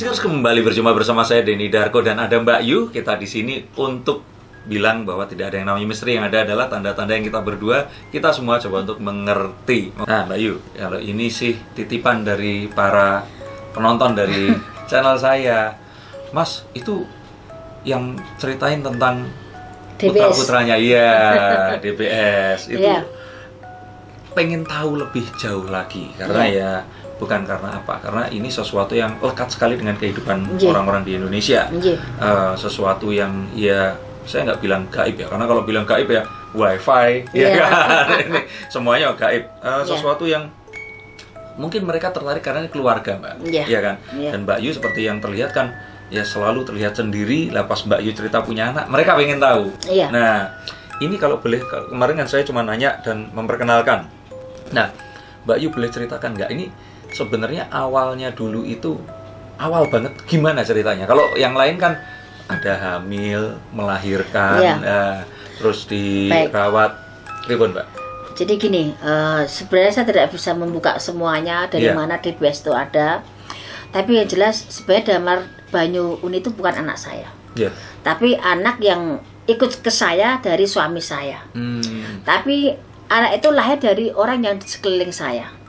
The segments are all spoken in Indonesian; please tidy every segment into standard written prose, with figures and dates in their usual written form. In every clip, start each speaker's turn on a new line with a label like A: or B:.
A: Friendsers, kembali berjumpa bersama saya Denny Darko dan ada Mbak Yu. Kita di sini untuk bilang bahwa tidak ada yang namanya misteri, yang ada adalah tanda-tanda yang kita berdua, kita semua coba untuk mengerti. Nah Mbak Yu, kalau ini sih titipan dari para penonton dari channel saya, Mas itu yang ceritain tentang putra-putranya, iya DBS itu pengen tahu lebih jauh lagi karena ya bukan karena apa, karena ini sesuatu yang lekat sekali dengan kehidupan orang-orang di Indonesia. Sesuatu yang ya saya nggak bilang gaib ya, karena kalau bilang gaib ya wifi ya kan ini semuanya gaib. Sesuatu yang mungkin mereka tertarik karena ini keluarga Mbak, ya kan. Dan Mbak Yu seperti yang terlihat kan ya selalu terlihat sendiri. Lah pas Mbak Yu cerita punya anak, mereka pengen tahu. Nah ini kalau boleh, kemarin kan saya cuma nanya dan memperkenalkan. Nah Mbak Yu boleh ceritakan nggak ini sebenarnya awalnya dulu itu awal banget gimana ceritanya? Kalau yang lain kan ada hamil, melahirkan, terus dirawat, ribon Mbak.
B: Jadi gini, sebenarnya saya tidak bisa membuka semuanya dari mana DBS itu ada. Tapi yang jelas sebenarnya Damar Banyu Uni itu bukan anak saya, tapi anak yang ikut ke saya dari suami saya. Tapi anak itu lahir dari orang yang di sekeliling saya.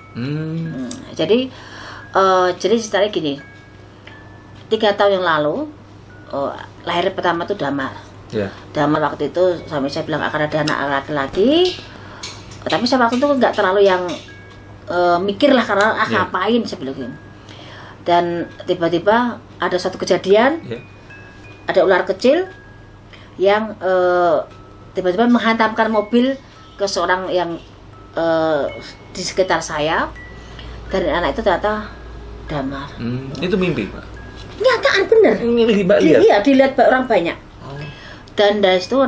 B: Jadi ceritanya gini, 3 tahun yang lalu lahir pertama tuh Damar. Damar waktu itu suami saya bilang akan ada anak laki-laki, tapi saya waktu itu nggak terlalu yang mikir lah karena ngapain saya bilang gini. Dan tiba-tiba ada satu kejadian, ada ular kecil yang tiba-tiba menghantamkan mobil ke seorang yang di sekitar saya, dan anak itu ternyata Damar.
A: Itu mimpi Pak?
B: Nyataan bener. Iya, dilihat orang banyak. Dan dari situ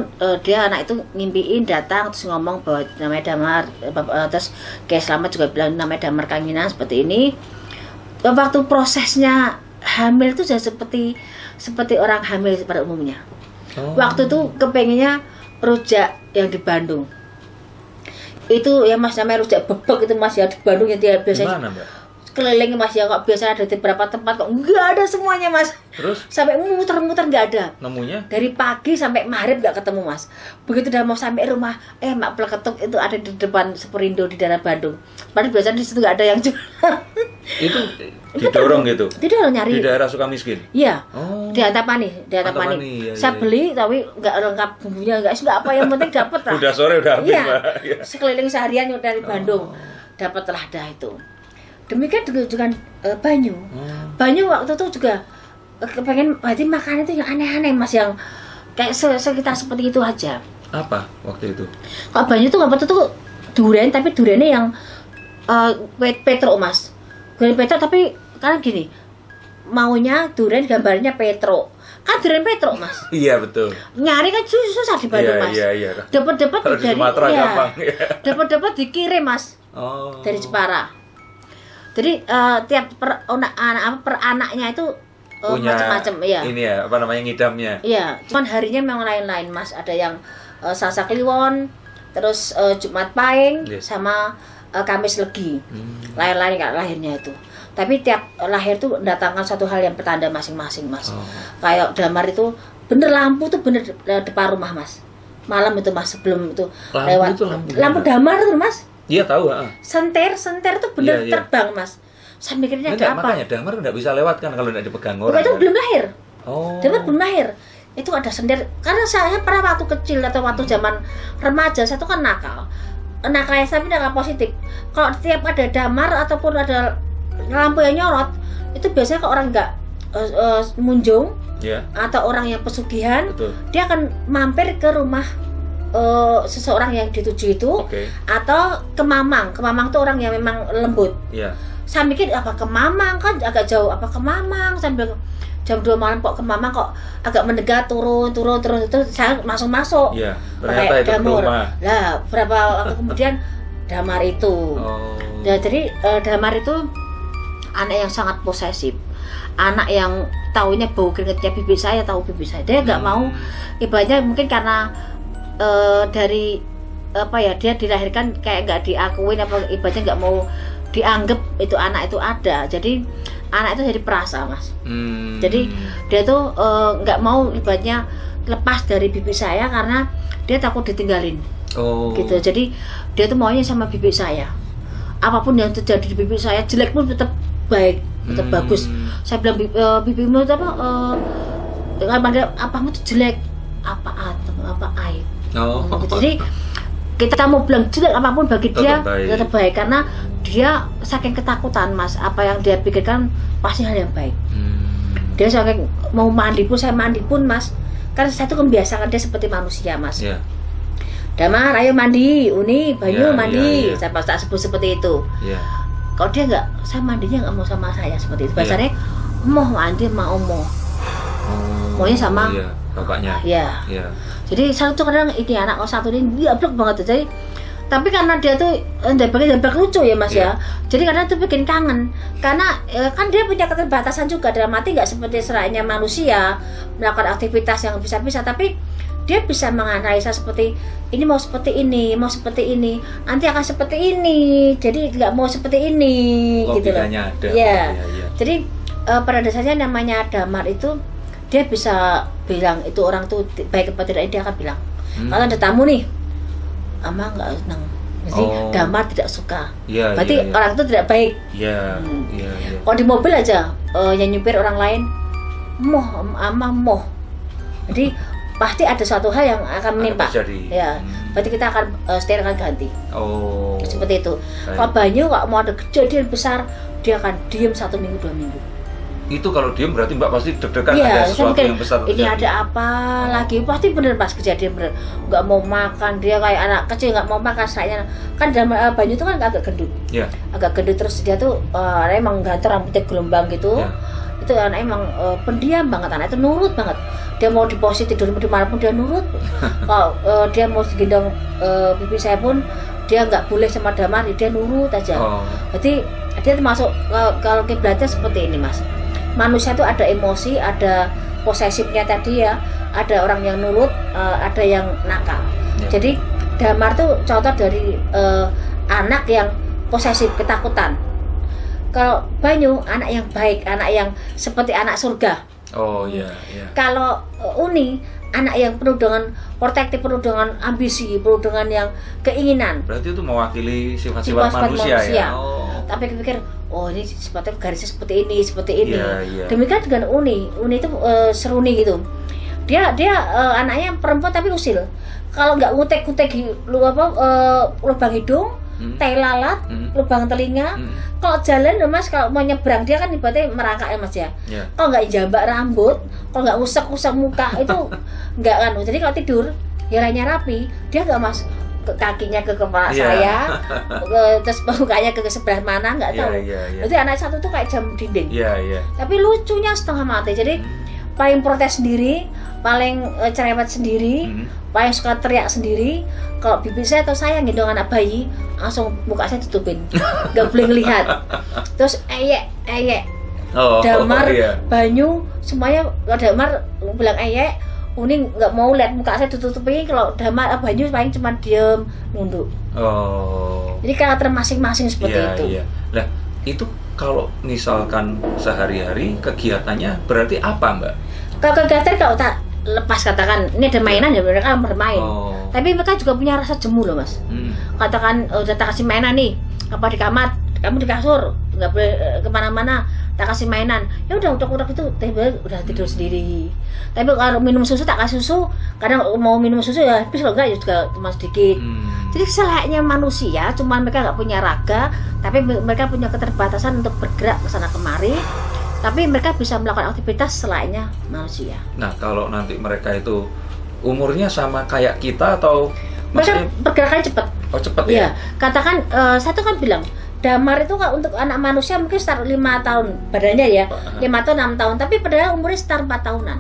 B: dia anak itu ngimpiin datang terus ngomong bahwa namanya Damar, terus kayak Selamat juga bilang namanya Damar Kanginan seperti ini. Waktu prosesnya hamil itu jadi seperti orang hamil pada umumnya. Waktu itu kepengennya rujak yang di Bandung. Itu ya Mas, namanya rujak bebek itu Mas ya, di Bandung yang dia biasanya. Mana, Mbak? Keliling Mas ya, kok biasanya ada di beberapa tempat kok nggak ada semuanya Mas. Terus sampai muter-muter nggak ada. Nemunya dari pagi sampai maghrib nggak ketemu Mas. Begitu udah mau sampai rumah, Mak Pleketuk itu ada di depan Superindo di daerah Bandung. Padahal biasanya di situ nggak ada yang jual. Itu didorong gitu? Didorong nyari. Di daerah Sukamiskin? Iya. Di Antapani. Iya, saya beli tapi nggak lengkap bumbunya, nggak apa, yang penting dapat lah. Udah sore udah habis Mbak. Sekeliling seharian dari Bandung dapatlah ada itu. Demikian juga Banyu. Banyu waktu itu juga pengen berarti makan itu yang aneh-aneh Mas, yang kayak sekitar seperti itu aja. Apa waktu itu? Kalau Banyu itu waktu itu durian, tapi duriannya yang Petro Mas. Durian Petro, tapi kan gini, maunya durian gambarnya Petro. Kan durian Petro Mas. Iya betul. Nyari kan susah di Bandung Mas. Iya. Dapat dari Sumatera gampang. Dapat dikirim Mas. Dari Jepara. Jadi tiap per anaknya itu macam-macam ya. Ini ya apa namanya, ngidamnya. Iya, cuman harinya memang lain-lain Mas. Ada yang Selasa Kliwon, terus Jumat Pahing, sama Kamis Legi. Lain-lain kan lahirnya itu. Tapi tiap lahir tuh mendatangkan satu hal yang bertanda masing-masing Mas. Kayak Damar itu bener lampu tuh bener depan rumah Mas. Malam itu Mas, sebelum itu lewat lampu Damar tuh Mas. Iya tahu. Senter tuh bener terbang Mas. Saya mikirnya ada apa? Makanya Damar nggak bisa lewat kan kalau nggak dipegang orang. Itu belum lahir. Damar belum lahir. Itu ada senter. Karena saya pernah waktu kecil atau waktu zaman remaja saya tuh kan nakal. Nakalnya tapi nakal positif. Kalau setiap ada Damar ataupun ada lampu yang nyorot, itu biasanya kalau orang nggak munjung atau orang yang pesugihan, dia akan mampir ke rumah seseorang yang dituju itu, atau ke Mamang. Ke Mamang tuh orang yang memang lembut. Saya mikir apa ke Mamang, kan agak jauh, apa ke Mamang sambil jam 2 malam kok ke Mamang kok agak mendekat, turun itu saya langsung masuk. Ternyata itu Damar. Lah berapa waktu kemudian Damar itu. Nah, jadi Damar itu anak yang sangat posesif. Anak yang taunya bau keringetnya bibi saya, tahu bibi saya. Dia nggak mau, ibaratnya mungkin karena dari apa ya, dia dilahirkan kayak nggak diakuin, apa ibaratnya nggak mau dianggap itu anak itu ada. Jadi anak itu jadi perasa, Mas. Jadi dia tuh nggak mau ibaratnya lepas dari bibi saya karena dia takut ditinggalin. Gitu. Jadi dia tuh maunya sama bibi saya. Apapun yang terjadi di bibi saya, jelek pun tetap baik, tetap bagus. Saya bilang bibimu itu apamu tuh jelek, apa aib. Gitu. Jadi kita mau bilang jelek apapun bagi dia tetap baik karena dia saking ketakutan, Mas. Apa yang dia pikirkan pasti hal yang baik. Dia saking mau mandi pun, saya mandi pun, Mas. Kan saya tuh membiasakan dia seperti manusia, Mas. Damar, ayo mandi, Uni, Bayu mandi. Saya tak sebut seperti itu. Kalau dia nggak, saya mandinya nggak mau sama saya seperti itu. Biasanya mau mandi mau maunya sama
A: bapaknya.
B: Jadi satu kadang ini anak satu ini dia blok banget. Jadi tapi karena dia tuh dambak lucu ya, Mas ya. Jadi karena itu bikin kangen. Karena kan dia punya keterbatasan juga dalam arti nggak seperti serainya manusia melakukan aktivitas yang bisa-bisa, tapi dia bisa menganalisa seperti ini mau seperti ini, mau seperti ini, nanti akan seperti ini, jadi nggak mau seperti ini, gitu loh.
A: Ada.
B: Jadi pada dasarnya namanya Damar itu dia bisa bilang itu orang tuh baik apa tidak, dia akan bilang kalau ada tamu nih, Ama nggak senang, jadi Damar tidak suka, berarti orang itu tidak baik. Kalau di mobil aja yang nyupir orang lain, Ama moh, jadi pasti ada suatu hal yang akan menimpa. Berarti kita akan setir akan ganti. Seperti itu. Kalau Banyu nggak mau ada kejadian besar, dia akan diem 1 minggu 2 minggu.
A: Itu kalau diem berarti Mbak pasti deg-degan ada sesuatu yang besar terjadi.
B: Ini ada apa lagi? Pasti bener pas kejadian bener. Nggak mau makan, dia kayak anak kecil nggak mau makan. Saya kan dalam Banyu itu kan agak gendut. Agak gendut, terus dia tuh emang ganteng, rambutnya gelombang gitu. Itu anak emang pendiam banget, anak itu nurut banget. Dia mau di posisi tidur di mana pun dia nurut. Kalau dia mau digendong bibi saya pun dia nggak boleh sama Damar, dia nurut aja. Berarti dia termasuk kalau kiblatnya seperti ini, Mas. Manusia itu ada emosi, ada posesifnya tadi ya, ada orang yang nurut, ada yang nakal. Jadi Damar tuh contoh dari anak yang posesif, ketakutan. Kalau Banyu anak yang baik, anak yang seperti anak surga. Kalau Uni anak yang penuh dengan protektif, penuh dengan ambisi, penuh dengan yang keinginan.
A: Berarti itu mewakili sifat-sifat manusia ya.
B: Tapi pikir, ini sifatnya garisnya seperti ini. Demikian dengan Uni itu seruni gitu. Dia anaknya perempuan tapi usil. Kalau nggak ngutek-ngutek di lubang hidung, tai lalat, lubang telinga. Kalau jalan, Mas, kalau mau nyebrang dia kan ibaratnya merangkak ya, Mas ya. Kalau nggak jambak rambut, kalau nggak usap muka itu nggak kan. Jadi kalau tidur ya lainnya rapi, dia nggak, Mas, kakinya ke kepala saya, terus mukanya ke sebelah mana nggak tahu. Jadi anak satu tuh kayak jam dinding. Tapi lucunya setengah mati. Jadi paling protes sendiri, paling cerewet sendiri, paling suka teriak sendiri. Kalau bibi saya atau saya gendong anak bayi, langsung muka saya tutupin, nggak boleh ngelihat. Terus eyek, Damar, Banyu, semuanya. Kalau Damar bilang eyek, Uni nggak mau lihat muka saya tutupin. Kalau Damar, Banyu paling cuma diem, nunduk. Jadi karakter masing-masing seperti itu.
A: Nah, itu kalau misalkan sehari-hari kegiatannya berarti apa, Mbak?
B: Kalau kegiatan kalau tak lepas katakan ini ada mainan ya mereka bermain. Tapi mereka juga punya rasa jemu loh, Mas. Katakan udah tak kasih mainan nih, apa di kamar, kamu di kasur, nggak boleh kemana-mana, tak kasih mainan. Ya udah itu udah tidur sendiri. Tapi kalau minum susu tak kasih susu, kadang mau minum susu ya, tapi kalau enggak ya juga cuma sedikit. Jadi selayaknya manusia, cuman mereka nggak punya raga, tapi mereka punya keterbatasan untuk bergerak ke sana kemari. Tapi mereka bisa melakukan aktivitas selayaknya manusia. Nah,
A: kalau nanti mereka itu umurnya sama kayak kita atau
B: mereka pergerakannya cepat.
A: Cepat ya?
B: Katakan saya tuh kan bilang Damar itu kan untuk anak manusia mungkin sekitar 5 tahun badannya ya, 5 tahun 6 tahun, tapi padahal umurnya sekitar 4 tahunan.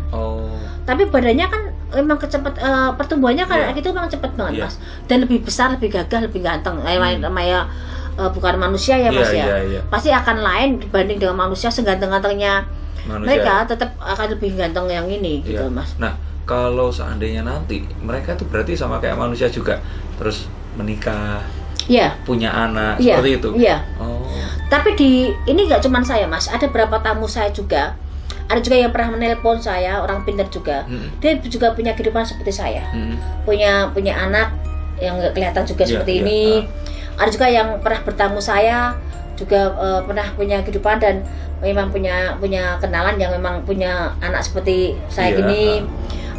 B: Tapi badannya kan memang kecepet pertumbuhannya kayak gitu memang cepat banget, Mas. Dan lebih besar, lebih gagah, lebih ganteng. Namanya bukan manusia ya, Mas ya. Pasti akan lain dibanding dengan manusia seganteng-gantengnya. Mereka tetap akan lebih ganteng yang ini gitu, Mas.
A: Nah, kalau seandainya nanti mereka itu berarti sama kayak manusia juga, terus menikah, punya anak, seperti itu.
B: Tapi ini nggak cuma saya Mas, ada beberapa tamu saya juga. Ada juga yang pernah menelpon saya, orang pintar juga. Dia juga punya kehidupan seperti saya. Punya anak yang nggak kelihatan juga seperti ini. Ada juga yang pernah bertamu saya juga pernah punya kehidupan dan memang punya kenalan yang memang punya anak seperti saya gini.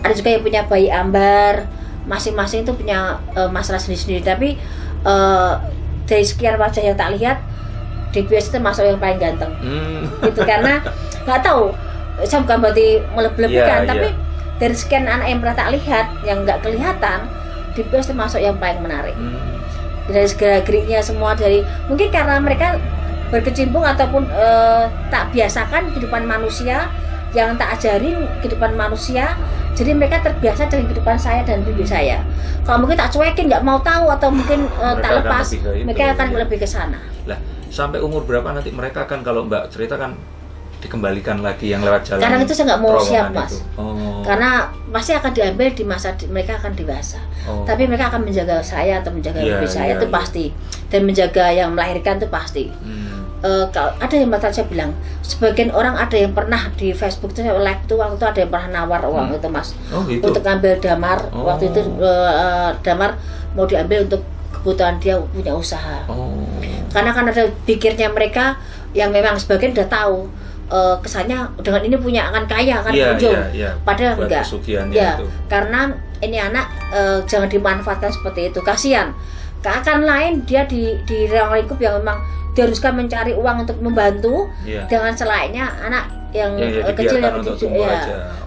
B: Ada juga yang punya bayi ambar. Masing-masing itu punya masalah sendiri-sendiri. Tapi dari sekian wajah yang tak lihat, DBS itu termasuk yang paling ganteng. Gitu karena nggak tahu, saya bukan berarti melebih-lebihkan, tapi dari sekian anak yang pernah tak lihat, yang nggak kelihatan, DBS termasuk yang paling menarik. Dari segala geriknya semua, dari mungkin karena mereka berkecimpung ataupun tak biasakan kehidupan manusia, yang tak ajarin kehidupan manusia, jadi mereka terbiasa dengan kehidupan saya dan bibi saya. Kalau mungkin tak cuekin, nggak mau tahu atau mungkin tak lepas, mereka akan lebih ke sana.
A: Lah, sampai umur berapa nanti mereka akan, kalau Mbak ceritakan, dikembalikan lagi yang lewat jalan?
B: Karena itu saya nggak mau siap Mas. Karena pasti akan diambil di masa mereka akan dewasa. Tapi mereka akan menjaga saya atau menjaga bibi saya itu pasti, dan menjaga yang melahirkan itu pasti. Kalau ada yang saya bilang, sebagian orang ada yang pernah di Facebook itu live itu, waktu itu ada yang pernah nawar uang itu Mas, gitu? Untuk ngambil damar. Waktu itu damar mau diambil untuk kebutuhan dia punya usaha. Karena kan ada pikirnya mereka yang memang sebagian udah tahu kesannya dengan ini punya akan kaya akan ujung, padahal enggak. Karena ini anak jangan dimanfaatkan seperti itu, kasihan. Akan lain dia di ruang lingkup yang memang diharuskan mencari uang untuk membantu, dengan selainnya anak yang kecil yang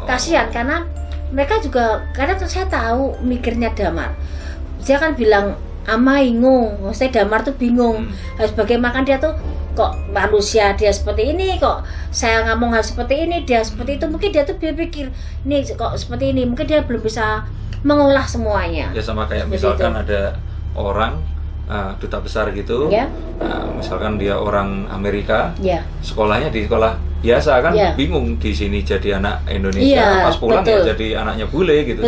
B: kasihan. Karena mereka juga, karena saya tahu mikirnya damar, dia kan bilang ama bingung, maksudnya damar tuh bingung harus bagaimana, dia tuh kok manusia dia seperti ini, kok saya ngomong hal seperti ini dia seperti itu. Mungkin dia tuh berpikir ini kok seperti ini, mungkin dia belum bisa mengolah semuanya.
A: Ya sama kayak misalkan itu. Ada orang duta besar gitu, misalkan dia orang Amerika, sekolahnya di sekolah biasa kan, bingung di sini jadi anak Indonesia, pas pulang ya jadi anaknya bule gitu.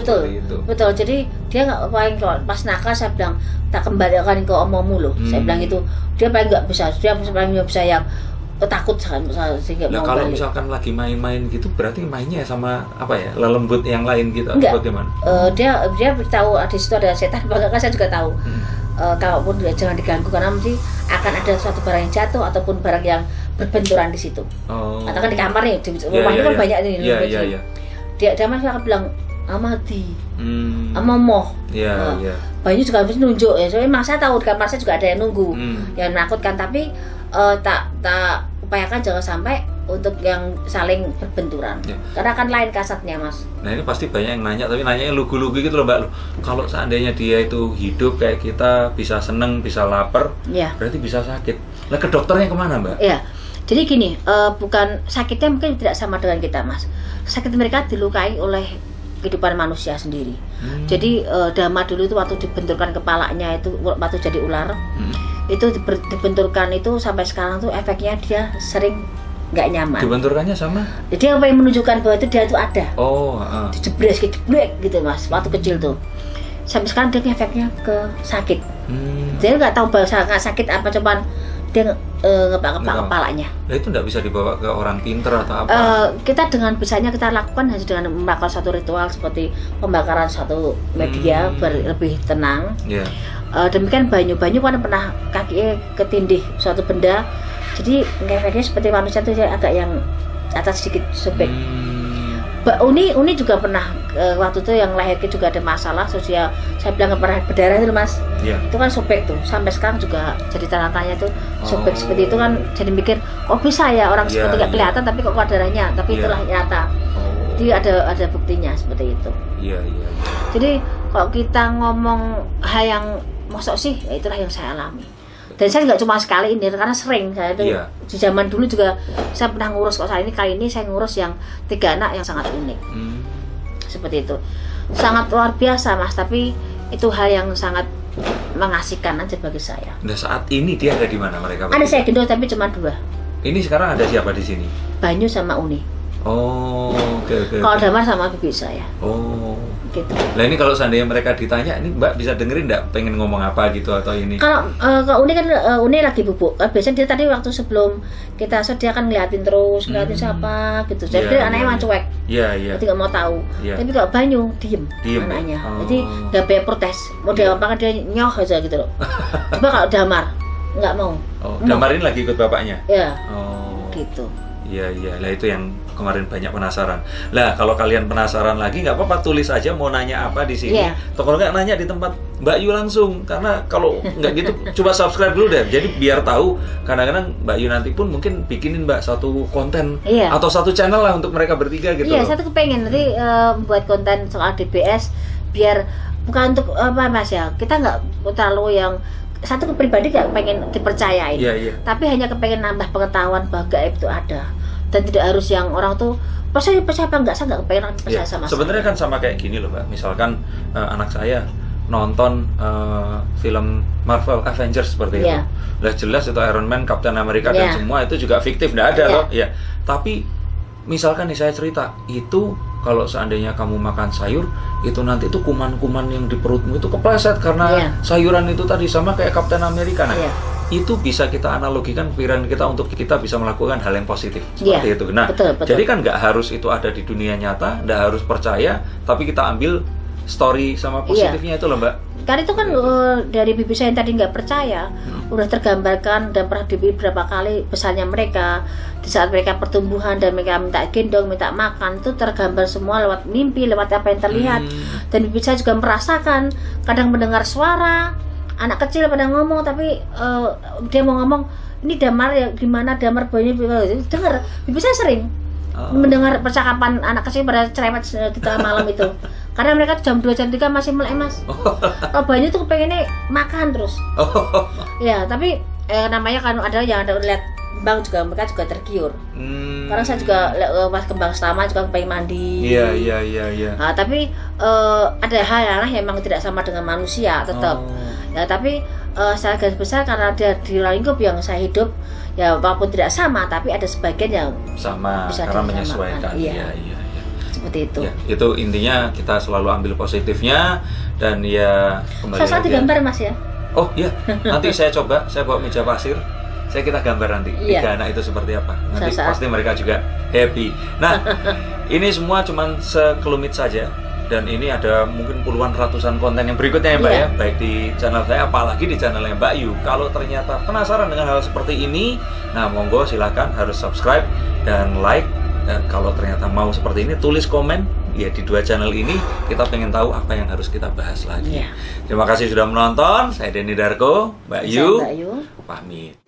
A: Betul. Jadi dia nggak paling, pas nakal saya bilang tak kembalikan ke omongmu loh. Saya bilang itu dia paling nggak bisa, dia paling nggak bisa yang takut sehingga mau kalau
B: balik.
A: Misalkan lagi main-main gitu, berarti mainnya sama apa ya, lelembut yang lain gitu?
B: Enggak.
A: Bagaimana?
B: Dia tahu di situ ada setan, bahkan saya juga tahu. Kalaupun jangan diganggu, karena nanti akan ada suatu barang yang jatuh ataupun barang yang berbenturan di situ. Atau kan di kamar nih, di rumah ini kan banyak nih. Dia masih akan bilang amati, amomoh. Banyak juga harus nunjuk ya. Soalnya memang saya tahu di kamar saya juga ada yang nunggu, yang menakutkan. Tapi tak upayakan jangan sampai untuk yang saling berbenturan, karena kan lain kasatnya Mas.
A: Nah ini pasti banyak yang nanya, tapi nanyanya lugu-lugu gitu loh Mbak. Kalau seandainya dia itu hidup kayak kita, bisa seneng, bisa lapar, berarti bisa sakit. Lah ke dokternya kemana Mbak?
B: Jadi gini, bukan sakitnya mungkin tidak sama dengan kita Mas. Sakit mereka dilukai oleh kehidupan manusia sendiri. Jadi Dama dulu itu waktu dibenturkan kepalanya itu, waktu jadi ular, itu dibenturkan itu sampai sekarang tuh efeknya dia sering nggak nyaman.
A: Dibenturkannya sama?
B: Jadi apa yang menunjukkan bahwa itu dia itu ada. Dijebrek gitu Mas, waktu kecil tuh. Sampai sekarang dia efeknya ke sakit. Dia nggak tahu bahasa sakit apa, cuman dia ngepak kepalanya.
A: Nah itu nggak bisa dibawa ke orang pinter atau apa?
B: Kita dengan bisanya kita lakukan hanya dengan melakukan satu ritual seperti pembakaran satu media biar lebih tenang. Demikian banyu kan pernah kakinya ketindih suatu benda, jadi efeknya seperti manusia itu agak yang atas sedikit sobek. Uni juga pernah waktu itu yang lahirnya juga ada masalah sosial, saya bilang pernah berdarah itu Mas. Itu kan sobek tuh, sampai sekarang juga jadi tanda-tanya tuh sobek seperti itu kan, jadi mikir kok bisa ya orang seperti nggak kelihatan tapi kok darahnya, tapi itulah nyata. Jadi ada buktinya seperti itu. Jadi kalau kita ngomong hal yang mosok sih, ya itulah yang saya alami. Dan saya nggak cuma sekali ini, karena sering saya itu di zaman dulu juga saya pernah ngurus. Kok saya ini kali ini saya ngurus yang 3 anak yang sangat unik, seperti itu, sangat luar biasa Mas. Tapi itu hal yang sangat mengasihkan aja bagi saya.
A: Nah saat ini dia ada di mana mereka?
B: Ada saya gendong tapi cuma 2.
A: Ini sekarang ada siapa di sini?
B: Banyu sama Uni.
A: Oh, oke.
B: Kalau Damar sama bibi saya.
A: Oh.
B: Gitu.
A: Nah ini kalau seandainya mereka ditanya, ini Mbak bisa dengerin nggak pengen ngomong apa gitu atau ini?
B: Kalau Uni kan Uni lagi bubuk. Biasanya dia tadi waktu sebelum kita dia kan ngeliatin terus, ngeliatin siapa gitu. Jadi anaknya emang cuek.
A: Iya.
B: Jadi nggak mau tahu. Tapi kalau Banyu diem anaknya. Jadi nggak boleh protes. Mau dia apa kan dia nyoh aja gitu loh. Coba kalau Damar nggak mau.
A: Oh, Damar ini lagi ikut bapaknya?
B: Iya.
A: Oh.
B: Gitu.
A: Iya. Lah itu yang kemarin banyak penasaran. Lah kalau kalian penasaran lagi nggak apa-apa, tulis aja mau nanya apa di sini. Atau kalau nggak nanya di tempat Mbak Yu langsung. Karena kalau nggak gitu coba subscribe dulu deh. Jadi biar tahu. Kadang-kadang Mbak Yu nanti pun mungkin bikinin Mbak satu konten atau satu channel lah untuk mereka bertiga gitu.
B: Iya, saya tuh kepengen nanti buat konten soal DBS biar bukan untuk apa Mas ya. Kita nggak terlalu yang satu pribadi nggak pengen dipercayain. Tapi hanya kepengen nambah pengetahuan bahwa gaib itu ada. Dan tidak harus yang orang tuh percaya apa enggak, saya nggak kepengen percaya sama
A: sebenarnya kan sama kayak gini loh Mbak, misalkan anak saya nonton film Marvel Avengers seperti itu, lah jelas itu Iron Man, Captain America dan semua itu juga fiktif, nggak ada loh ya. Tapi misalkan nih saya cerita itu, kalau seandainya kamu makan sayur itu nanti itu kuman-kuman yang di perutmu itu kepleset karena sayuran itu tadi, sama kayak Captain America. Nah itu bisa kita analogikan pikiran kita untuk kita bisa melakukan hal yang positif seperti itu. Nah, betul. Jadi kan nggak harus itu ada di dunia nyata, nggak harus percaya, tapi kita ambil story sama positifnya itu loh Mbak.
B: Karena itu kan dari bibi saya yang tadi nggak percaya, udah tergambarkan dan pernah diberi berapa kali besarnya mereka di saat mereka pertumbuhan dan mereka minta gendong, minta makan, itu tergambar semua lewat mimpi, lewat apa yang terlihat. Dan bibi saya juga merasakan, kadang mendengar suara anak kecil pada ngomong, tapi dia mau ngomong ini Damar ya, gimana Damar Banyu, dengar bibi saya sering mendengar percakapan anak kecil pada cerewet kita malam itu. Karena mereka jam 2 jam 3 masih melek Mas. Kalau Banyu tuh kepengennya makan terus. Ya tapi namanya kan adalah yang ada lihat kembang juga, mereka juga tergiur. Karena saya juga pas kembang selama juga pengen mandi.
A: Iya.
B: Nah, tapi ada hal yang memang tidak sama dengan manusia tetap. Ya tapi secara garis besar karena dia di lingkup yang saya hidup, ya walaupun tidak sama, tapi ada sebagian yang
A: sama bisa karena menyesuaikan. Iya.
B: Seperti itu.
A: Ya, itu intinya kita selalu ambil positifnya dan ya kembali.
B: Saya digambar Mas ya.
A: Oh iya, nanti saya coba, saya bawa meja pasir, kita gambar nanti tiga anak itu seperti apa. Nanti pasti mereka juga happy. Nah, ini semua cuman sekelumit saja. Dan ini ada mungkin puluhan ratusan konten yang berikutnya ya Mbak ya, baik di channel saya apalagi di channelnya Mbak Yu. Kalau ternyata penasaran dengan hal seperti ini, nah monggo silakan harus subscribe dan like. Dan kalau ternyata mau seperti ini, tulis komen ya di 2 channel ini. Kita pengen tahu apa yang harus kita bahas lagi. Terima kasih sudah menonton. Saya Denny Darko, Mbak Yu pamit.